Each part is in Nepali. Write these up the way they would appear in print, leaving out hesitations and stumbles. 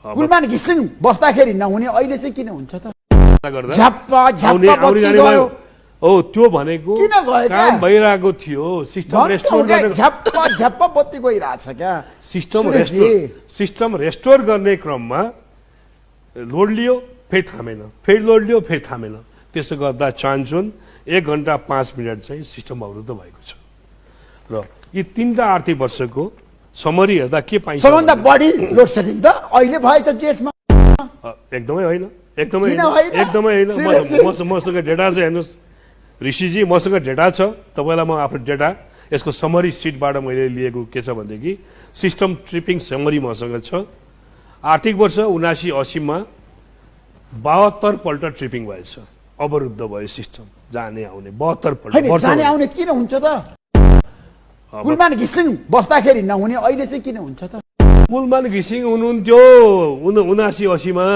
कुलमान घिसिङ बस्दाखेरि नहुने अहिले चाहिँ किन हुन्छ त? गर्दा झप्पा झप्पा बत्ती गयो। ओ त्यो भनेको किन गयो क्या? काम भइरहेको थियो, सिस्टम रेस्टोर गर्ने झप्पा झप्पा बत्ती गइरहेछ क्या। सिस्टम रेस्टोर गर्ने क्रममा लोड लियो फेरि थामेन, फेरि लोड लियो फेरि थामेन। त्यसो गर्दा चान्चुन 1 घण्टा 5 मिनट चाहिँ सिस्टम अवरुद्ध भएको छ। र यी 3टा आर्थिक वर्षको समरी हेर्दा के पाइन्छ? सबभन्दा बढी लोड सेडिङ त अहिले भएछ जेठमा। एकदमै होइन, एकदमै होइन। मसँग डेटा छ, हेर्नुहोस् ऋषिजी, मसँग डेटा छ। तपाईँलाई म आफ्नो डेटा यसको समरी सिटबाट मैले लिएको के छ भनेदेखि सिस्टम ट्रिपिङ समरी मसँग छ। आर्थिक वर्ष 79-80 मा 72 पल्ट ट्रिपिङ भएछ, अवरुद्ध भयो सिस्टम, जाने आउने 72 पल्ट। जाने आउने किन हुन्छ त? कुलमान घिसिङ बस्दाखेरि नहुने अहिले चाहिँ किन हुन्छ त? कुलमान घिसिङ हुनुहुन्थ्यो 79-80 मा।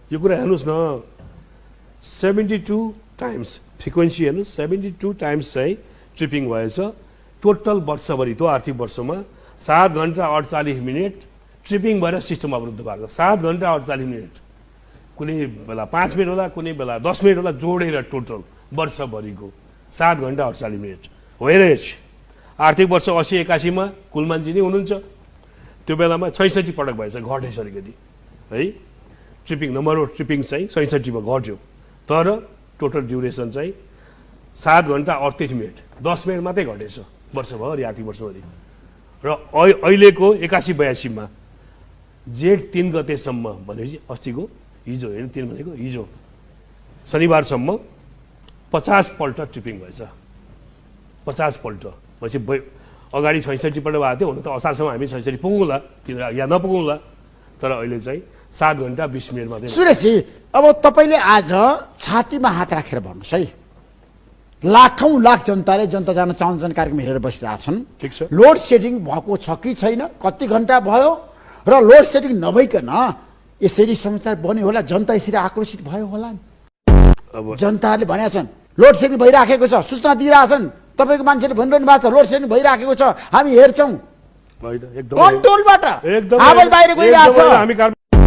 यो कुरा हेर्नुहोस् न, 72 टाइम्स फ्रिक्वेन्सी हेर्नुहोस्, 72 टाइम्स चाहिँ ट्रिपिङ भएछ टोटल वर्षभरि। त्यो आर्थिक वर्षमा 7 घण्टा 48 मिनट ट्रिपिङ भएर सिस्टम अवरुद्ध भएको। 7 घण्टा 48 मिनट, कुनै बेला 5 मिनट होला, कुनै बेला 10 मिनट होला, जोडेर टोटल वर्षभरिको 7 घण्टा 48 मिनट होइन। आर्थिक वर्ष 80-81 मा कुलमानजी नै हुनुहुन्छ। त्यो बेलामा 66 पटक भएछ, घटेछ अलिकति है। ट्रिपिङ नम्बर अफ ट्रिपिङ चाहिँ 66 मा घट्यो, तर टोटल ड्युरेसन चाहिँ 7 घण्टा 38 मिनट, 10 मिनट मात्रै घटेछ वर्षभरि, आर्थिक वर्षभरि। र अहिलेको 81-82 मा जेठ 3 गतेसम्म भनेपछि अस्तिको हिजो होइन, 3 भनेको हिजो शनिबारसम्म 50 पल्ट ट्रिपिङ भएछ। 50 पल्ट भनेपछि अगाडि 66 पल्ट भएको थियो। हुन त असारसम्म हामी 66 पुगौँला या नपुगौँला, तर अहिले चाहिँ 7 घण्टा 20 मिनट मात्रै। सुरेशजी, अब तपाईँले आज छातीमा हात राखेर भन्नुहोस् है, लाखौं लाख जनताले जनता जान चाहन्छन् कार्यक्रम हेरेर बसिरहेछन्। ठिक छ, लोड सेडिङ भएको छ कि छैन, कति घण्टा भयो, र लोड सेडिङ नभइकन यसरी समाचार बन्यो होला, जनता यसरी आक्रोशित भयो होला। अब जनताहरूले भनेका छन् लोड सेडिङ भइराखेको छ, सूचना दिइरहेछन्, तपाईँको मान्छेले भनिरहनु भएको छ लोड सेडिङ भइराखेको छ, हामी हेर्छौँ होइन, एकदम कन्ट्रोलबाट एकदम आवाज बाहिर गइरहेछ। हामी